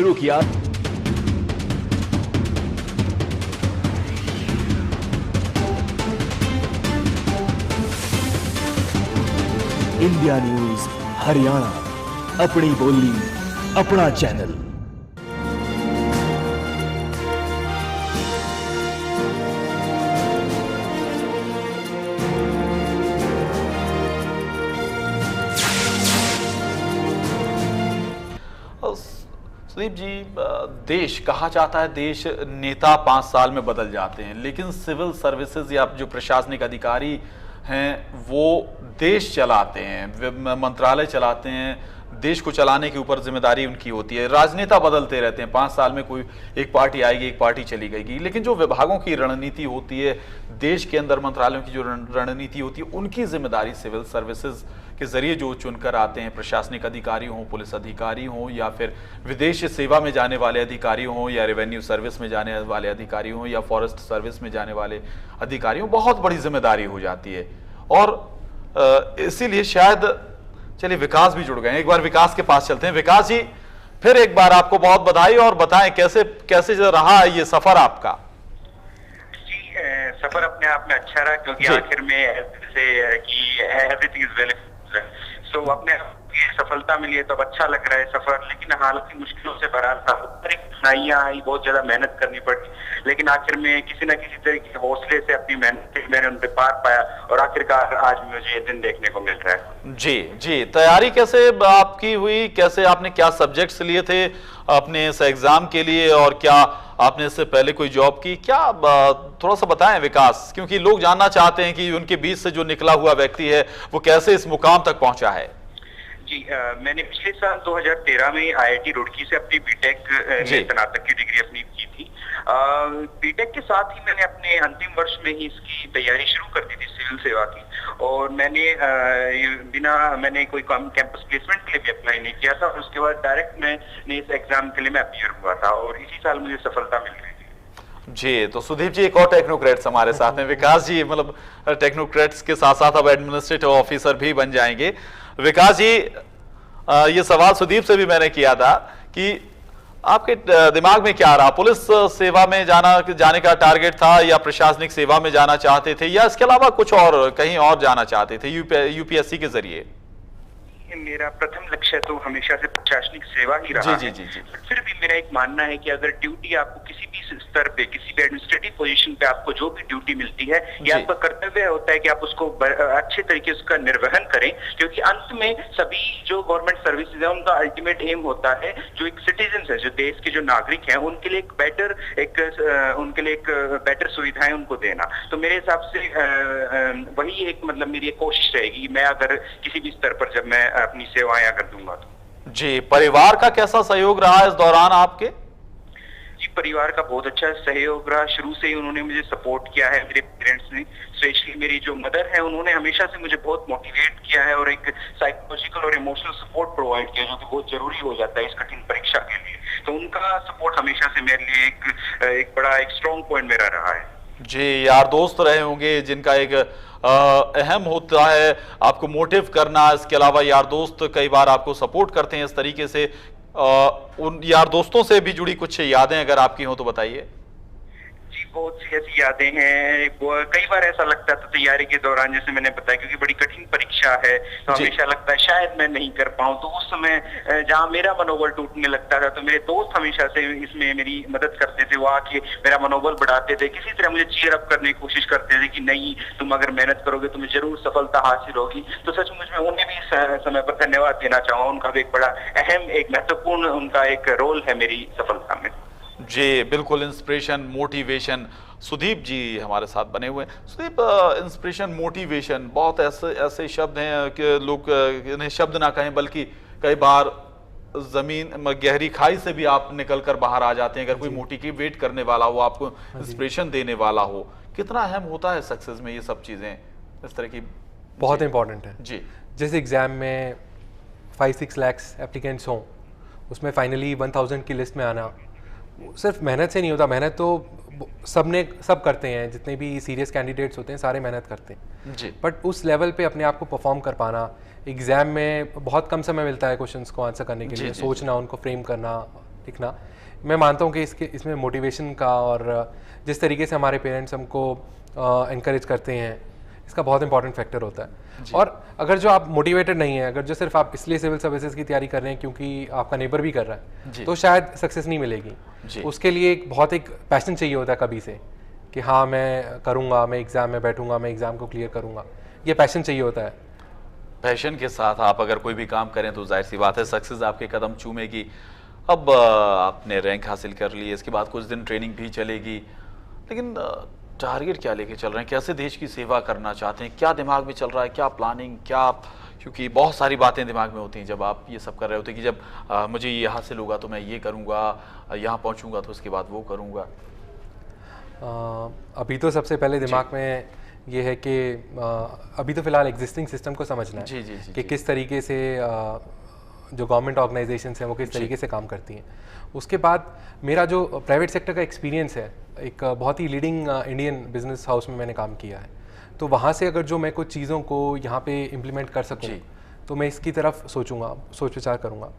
शुरू किया। India news Haryana, अपनी बोली अपना चैनल। सुदीप जी, देश कहा जाता है देश नेता 5 साल में बदल जाते हैं, लेकिन सिविल सर्विसेज या जो प्रशासनिक अधिकारी हैं वो देश चलाते हैं, मंत्रालय चलाते हैं, देश को चलाने के ऊपर जिम्मेदारी उनकी होती है। राजनेता बदलते रहते हैं, 5 साल में कोई एक पार्टी आएगी, एक पार्टी चली गई, लेकिन जो विभागों की रणनीति होती है, देश के अंदर मंत्रालयों की जो रणनीति होती है, उनकी जिम्मेदारी सिविल सर्विसेज के जरिए जो चुनकर आते हैं, प्रशासनिक अधिकारी हों, पुलिस अधिकारी हों, या फिर विदेश सेवा में जाने वाले अधिकारी हों, या रेवेन्यू सर्विस में जाने वाले अधिकारी हों, या फॉरेस्ट सर्विस में जाने वाले अधिकारी हों, बहुत बड़ी जिम्मेदारी हो जाती है। और इसीलिए शायद, चलिए विकास भी जुड़ गए हैं, एक बार विकास के पास चलते हैं। विकास जी, फिर एक बार आपको बहुत बधाई, और बताएं कैसे कैसे रहा ये सफर आपका। जी, सफर अपने आप में अच्छा रहा, क्योंकि आखिर में जैसे कि एवरीथिंग इज वेल, सो अपने ये सफलता मिली है तो अब अच्छा लग रहा है सफर। लेकिन हालांकि मुश्किलों से भरा था, कठिनाइयां आई, बहुत ज्यादा मेहनत करनी पड़ी, लेकिन आखिर में किसी न किसी तरह के हौसले से अपनी मेहनत मैंने उन पे पार पाया, और आखिरकार आज मुझे ये दिन देखने को मिल रहा है। जी जी, तैयारी कैसे आपकी हुई, कैसे आपने क्या सब्जेक्ट्स लिए थे अपने इस एग्जाम के लिए, और क्या आपने इससे पहले कोई जॉब की, क्या थोड़ा सा बताएं विकास, क्योंकि लोग जानना चाहते हैं कि उनके बीच से जो निकला हुआ व्यक्ति है वो कैसे इस मुकाम तक पहुंचा है। जी, मैंने पिछले साल 2013 में IIT रुड़की से अपनी बीटेक स्नातक की डिग्री अपनी की थी। बीटेक के साथ ही मैंने अपने अंतिम वर्ष में ही इसकी तैयारी शुरू कर दी थी, सिविल सेवा की, और मैंने कोई कैंपस प्लेसमेंट के लिए भी अप्लाई नहीं किया था, और उसके बाद डायरेक्ट मैंने इस एग्जाम के लिए मैं अपीयर हुआ था, और इसी साल मुझे सफलता मिल गई थी। जी, तो सुदीप जी एक और टेक्नोक्रेट्स हमारे साथ हैं। विकास जी मतलब टेक्नोक्रेट्स के साथ साथ अब एडमिनिस्ट्रेटिव ऑफिसर भी बन जाएंगे। विकास जी, ये सवाल सुदीप से भी मैंने किया था कि आपके दिमाग में क्या रहा, पुलिस सेवा में जाने का टारगेट था, या प्रशासनिक सेवा में जाना चाहते थे, या इसके अलावा कुछ और कहीं और जाना चाहते थे यूपीएससी के जरिए? मेरा प्रथम लक्ष्य तो हमेशा से प्रशासनिक सेवा ही रहा है। फिर भी मेरा एक मानना है कि अगर ड्यूटी आपको किसी भी स्तर पे, किसी भी एडमिनिस्ट्रेटिव पोजीशन पे आपको जो भी ड्यूटी मिलती है, ये आपका कर्तव्य होता है कि आप उसको अच्छे तरीके से उसका निर्वहन करें, क्योंकि अंत में सभी जो गवर्नमेंट सर्विसेज है उनका अल्टीमेट एम होता है, जो एक सिटीजन है, जो देश के जो नागरिक हैं, उनके लिए एक बेटर सुविधाएं उनको देना। तो मेरे हिसाब से वही एक मतलब मेरी एक कोशिश रहेगी, मैं अगर किसी भी स्तर पर जब मैं अपनी सेवाएं अगर दूंगा तो। जी, परिवार का कैसा सहयोग रहा इस दौरान आपके? जी, परिवार का बहुत अच्छा सहयोग रहा, शुरू से ही उन्होंने मुझे सपोर्ट किया है। मेरे पेरेंट्स ने, स्पेशली मेरी जो मदर है, उन्होंने हमेशा से मुझे बहुत मोटिवेट किया है, और एक साइकोलॉजिकल और इमोशनल सपोर्ट प्रोवाइड किया, जो कि बहुत जरूरी हो जाता है इस कठिन परीक्षा के लिए। तो उनका सपोर्ट हमेशा से मेरे लिए एक बड़ा एक स्ट्रॉन्ग पॉइंट मेरा रहा है। जी, यार दोस्त रहे होंगे जिनका एक अहम होता है आपको मोटिव करना, इसके अलावा यार दोस्त कई बार आपको सपोर्ट करते हैं इस तरीके से। उन यार दोस्तों से भी जुड़ी कुछ यादें अगर आपकी हो तो बताइए। जी, बहुत सी ऐसी यादें हैं। कई बार ऐसा लगता था तैयारी के दौरान, जैसे मैंने बताया, क्योंकि बड़ी कठिन परीक्षा है, तो हमेशा लगता है शायद मैं नहीं कर पाऊं। तो उस समय जहां मेरा मनोबल टूटने लगता था, तो मेरे दोस्त हमेशा से इसमें मेरी मदद करते थे, वो आके मेरा मनोबल बढ़ाते थे, किसी तरह मुझे चीयर अप करने की कोशिश करते थे कि नहीं, तुम अगर मेहनत करोगे तुम्हें जरूर सफलता हासिल होगी। तो सचमुच में उन्हें भी इस समय पर धन्यवाद देना चाहूंगा, उनका भी एक बड़ा अहम, एक महत्वपूर्ण उनका एक रोल है मेरी सफलता में। जी बिल्कुल, इंस्पिरेशन, मोटिवेशन, सुदीप जी हमारे साथ बने हुए हैं। सुदीप, इंस्पिरेशन, मोटिवेशन बहुत ऐसे शब्द हैं कि लोग इन्हें शब्द ना कहें, बल्कि कई बार जमीन गहरी खाई से भी आप निकल कर बाहर आ जाते हैं। अगर कोई मोटिवेट करने वाला हो, आपको इंस्पिरेशन देने वाला हो, कितना अहम होता है सक्सेस में ये सब चीजें, इस तरह की बहुत इंपॉर्टेंट है। जी, जैसे एग्जाम में 5-6 लाख एप्लीकेंट्स हों, उसमें फाइनली 1000 की लिस्ट में आना सिर्फ मेहनत से नहीं होता। मेहनत तो सब करते हैं, जितने भी सीरियस कैंडिडेट्स होते हैं सारे मेहनत करते हैं जी, बट उस लेवल पे अपने आप को परफॉर्म कर पाना, एग्जाम में बहुत कम समय मिलता है क्वेश्चंस को आंसर करने के लिए, सोचना, उनको फ्रेम करना, लिखना। मैं मानता हूँ कि इसमें मोटिवेशन का और जिस तरीके से हमारे पेरेंट्स हमको encourage करते हैं, इसका बहुत इंपॉर्टेंट फैक्टर होता है। और अगर जो आप मोटिवेटेड नहीं है, अगर जो सिर्फ आप इसलिए सिविल सर्विसेज की तैयारी कर रहे हैं क्योंकि आपका नेबर भी कर रहा है, तो शायद सक्सेस नहीं मिलेगी। उसके लिए एक पैशन चाहिए होता है कभी से, कि हाँ मैं करूँगा, मैं एग्ज़ाम में बैठूंगा, मैं एग्ज़ाम को क्लियर करूँगा, ये पैशन चाहिए होता है। पैशन के साथ आप अगर कोई भी काम करें तो जाहिर सी बात है सक्सेस आपके कदम चूमेगी। अब आपने रैंक हासिल कर ली, इसके बाद कुछ दिन ट्रेनिंग भी चलेगी, लेकिन टारगेट क्या लेके चल रहे हैं, कैसे देश की सेवा करना चाहते हैं, क्या दिमाग में चल रहा है, क्या प्लानिंग, क्या आप, क्योंकि बहुत सारी बातें दिमाग में होती हैं जब आप ये सब कर रहे होते हैं कि जब मुझे ये हासिल होगा तो मैं ये करूँगा, यहाँ पहुँचूँगा तो उसके बाद वो करूँगा। अभी तो सबसे पहले दिमाग में ये है कि अभी तो फिलहाल एग्जिस्टिंग सिस्टम को समझना है कि किस तरीके से जो गवर्नमेंट ऑर्गेनाइजेशंस हैं वो किस तरीके से काम करती हैं। उसके बाद मेरा जो प्राइवेट सेक्टर का एक्सपीरियंस है, एक बहुत ही लीडिंग इंडियन बिजनेस हाउस में मैंने काम किया है, तो वहाँ से अगर जो मैं कुछ चीज़ों को यहाँ पे इम्प्लीमेंट कर सकूँ तो मैं इसकी तरफ सोच विचार करूँगा।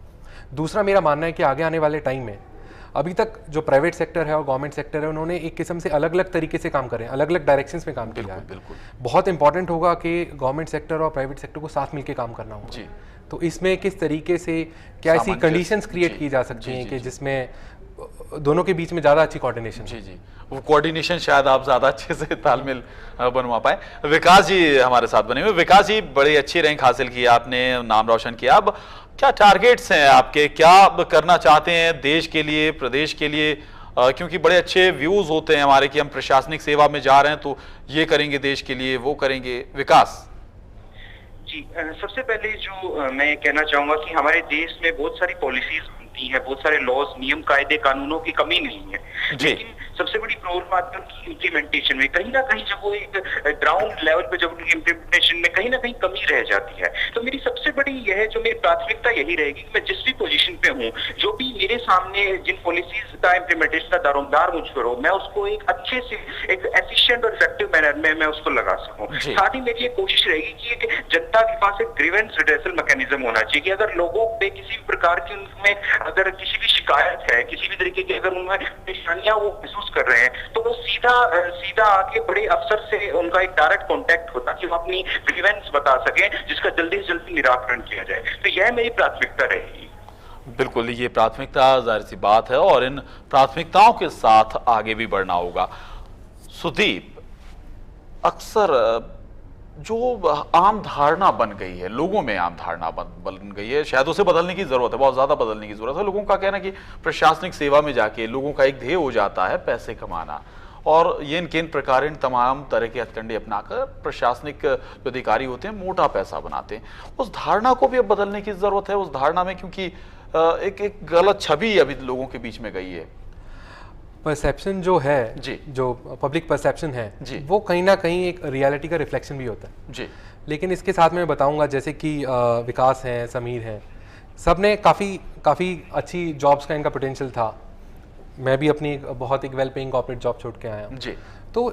दूसरा मेरा मानना है कि आगे आने वाले टाइम में, अभी तक जो प्राइवेट सेक्टर है और गवर्नमेंट सेक्टर है, उन्होंने एक किस्म से अलग अलग तरीके से काम करें, अलग अलग डायरेक्शंस में काम किया है। बहुत इंपॉर्टेंट होगा कि गवर्नमेंट सेक्टर और प्राइवेट सेक्टर को साथ मिलकर काम करना होगा। तो इसमें किस तरीके से क्या ऐसी कंडीशंस क्रिएट की जा सकती हैं कि जिसमें दोनों के बीच में ज़्यादा अच्छी कोऑर्डिनेशन। वो कोऑर्डिनेशन शायद आप ज़्यादा अच्छे से तालमेल बनवा पाए। विकास जी हमारे साथ बने हुए। विकास जी, बड़ी अच्छी रैंक हासिल की आपने, नाम रोशन किया, अब क्या टारगेट्स हैं आपके, क्या करना चाहते हैं देश के लिए, प्रदेश के लिए? क्योंकि बड़े अच्छे व्यूज होते हैं हमारे कि हम प्रशासनिक सेवा में जा रहे हैं तो ये करेंगे देश के लिए, वो करेंगे। विकास जी, सबसे पहले जो मैं कहना चाहूंगा कि हमारे देश में बहुत सारी पॉलिसीज बनती हैं, बहुत सारे लॉज, नियम, कायदे, कानूनों की कमी नहीं है, लेकिन सबसे बड़ी प्रॉब्लम आती है उनकी इम्प्लीमेंटेशन में। कहीं ना कहीं जब वो एक ग्राउंड लेवल पे जब उनकी इम्प्लीमेंटेशन में कहीं ना कहीं कमी रह जाती है, तो मेरी सबसे बड़ी यह है, जो मेरी प्राथमिकता यही रहेगी कि मैं जिस भी पोजीशन पे हूँ, जो भी मेरे सामने जिन पॉलिसीज का इम्प्लीमेंटेशन का दारोमदार मुझ पर हो, मैं उसको एक अच्छे से, एक एफिशिएंट और इफेक्टिव मैनर में मैं उसको लगा सकूँ। साथ ही मेरी ये कोशिश रहेगी कि एक जनता के पास एक ग्रीवेंस रिड्रेसल मैकेनिज्म होना चाहिए कि अगर लोगों पे किसी भी प्रकार की उनमें अगर किसी भी शिकायत है, किसी भी तरीके की अगर उनमें परेशानियां वो महसूस कर रहे हैं, तो वो सीधा आके बड़े अफसर से उनका एक डायरेक्ट कांटेक्ट होता कि वो अपनी ग्रीवेंस बता सकें, जिसका जल्दी से जल्दी निराकरण किया जाए। तो यह मेरी प्राथमिकता रहेगी। बिल्कुल, ये प्राथमिकता जाहिर सी बात है और इन प्राथमिकताओं के साथ आगे भी बढ़ना होगा। सुदीप, अक्सर जो आम धारणा बन गई है, लोगों में आम धारणा बन गई है, शायद उसे बदलने की जरूरत है, बहुत ज्यादा बदलने की जरूरत है। लोगों का कहना है कि प्रशासनिक सेवा में जाके लोगों का एक ध्येय हो जाता है पैसे कमाना, और ये इन प्रकार तमाम तरह के हथकंडे अपनाकर प्रशासनिक जो अधिकारी होते हैं मोटा पैसा बनाते हैं। उस धारणा को भी अब बदलने की जरूरत है। उस धारणा में क्योंकि एक गलत छवि अभी लोगों के बीच में गई है। परसेप्शन जो है जो पब्लिक परसेप्शन है वो कहीं ना कहीं एक रियलिटी का रिफ्लेक्शन भी होता है लेकिन इसके साथ मैं बताऊंगा, जैसे कि विकास हैं, समीर हैं, सब ने काफ़ी अच्छी जॉब्स का इनका पोटेंशियल था। मैं भी अपनी बहुत एक वेल पेइंग कॉर्पोरेट जॉब छोड़ के आया हूँ। तो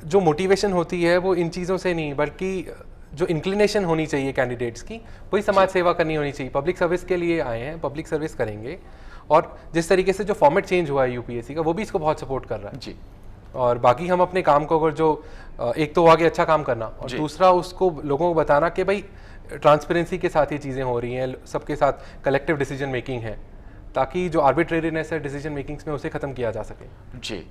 जो मोटिवेशन होती है वो इन चीज़ों से नहीं, बल्कि जो इंक्लिनेशन होनी चाहिए कैंडिडेट्स की, वही समाज सेवा करनी होनी चाहिए। पब्लिक सर्विस के लिए आए हैं, पब्लिक सर्विस करेंगे, और जिस तरीके से जो फॉर्मेट चेंज हुआ है यूपीएससी का, वो भी इसको बहुत सपोर्ट कर रहा है। और बाकी हम अपने काम को, अगर जो एक तो आगे अच्छा काम करना, और दूसरा उसको लोगों को बताना कि भाई ट्रांसपेरेंसी के साथ ये चीज़ें हो रही हैं, सबके साथ कलेक्टिव डिसीजन मेकिंग है, ताकि जो आर्बिट्रेरीनेस है डिसीजन मेकिंग्स में, उसे खत्म किया जा सके। जी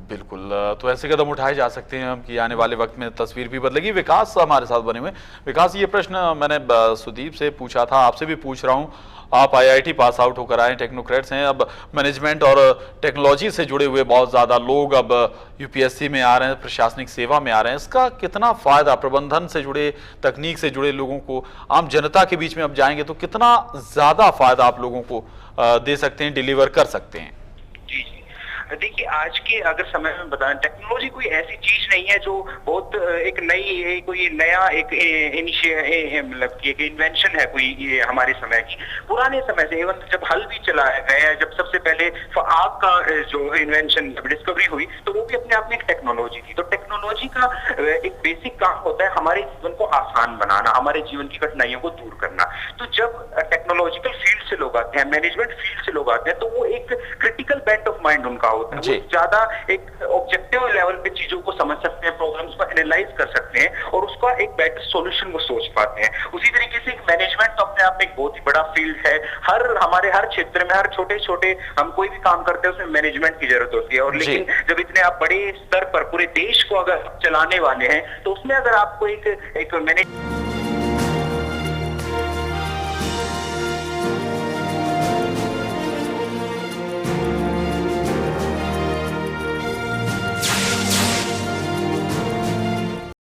बिल्कुल, तो ऐसे कदम उठाए जा सकते हैं कि आने वाले वक्त में तस्वीर भी बदलेगी। विकास हमारे साथ बने हुए। विकास, ये प्रश्न मैंने सुदीप से पूछा था, आपसे भी पूछ रहा हूँ। आप आईआईटी पास आउट होकर आए, टेक्नोक्रेट्स हैं, अब मैनेजमेंट और टेक्नोलॉजी से जुड़े हुए बहुत ज़्यादा लोग अब यूपीएससी में आ रहे हैं, प्रशासनिक सेवा में आ रहे हैं। इसका कितना फ़ायदा प्रबंधन से जुड़े, तकनीक से जुड़े लोगों को, आम जनता के बीच में अब जाएंगे तो कितना ज़्यादा फ़ायदा आप लोगों को दे सकते हैं, डिलीवर कर सकते हैं? देखिए, आज के अगर समय में बताएं, टेक्नोलॉजी कोई ऐसी चीज नहीं है जो बहुत एक नई, कोई नया एक मतलब कि एक इन्वेंशन है कोई ये हमारे समय की। पुराने समय से, इवन जब हल भी चलाया गया, जब सबसे पहले पहले आग का जो इन्वेंशन डिस्कवरी हुई तो वो भी अपने आप में एक टेक्नोलॉजी थी। तो टेक्नोलॉजी का एक बेसिक काम होता है हमारे जीवन को आसान बनाना, हमारे जीवन की कठिनाइयों को दूर करना। तो जब टेक्नोलॉजिकल फील्ड से लोग आते हैं, मैनेजमेंट फील्ड से लोग आते हैं, तो वो एक क्रिटिकल बेंट ऑफ माइंड उनका होता है, वो ज्यादा एक ऑब्जेक्टिव लेवल पे चीजों को समझ सकते हैं, प्रॉब्लम्स को एनालाइज कर सकते हैं और उसका एक बेटर सॉल्यूशन वो सोच पाते हैं। उसी तरीके से मैनेजमेंट तो अपने आप में एक बहुत ही बड़ा फील्ड है। हमारे हर क्षेत्र में, हर छोटे छोटे हम कोई भी काम करते हैं उसमें मैनेजमेंट की जरूरत होती है। और लेकिन जब इतने आप बड़े स्तर पर पूरे देश को अगर चलाने वाले हैं तो उसमें अगर आपको एक मैनेज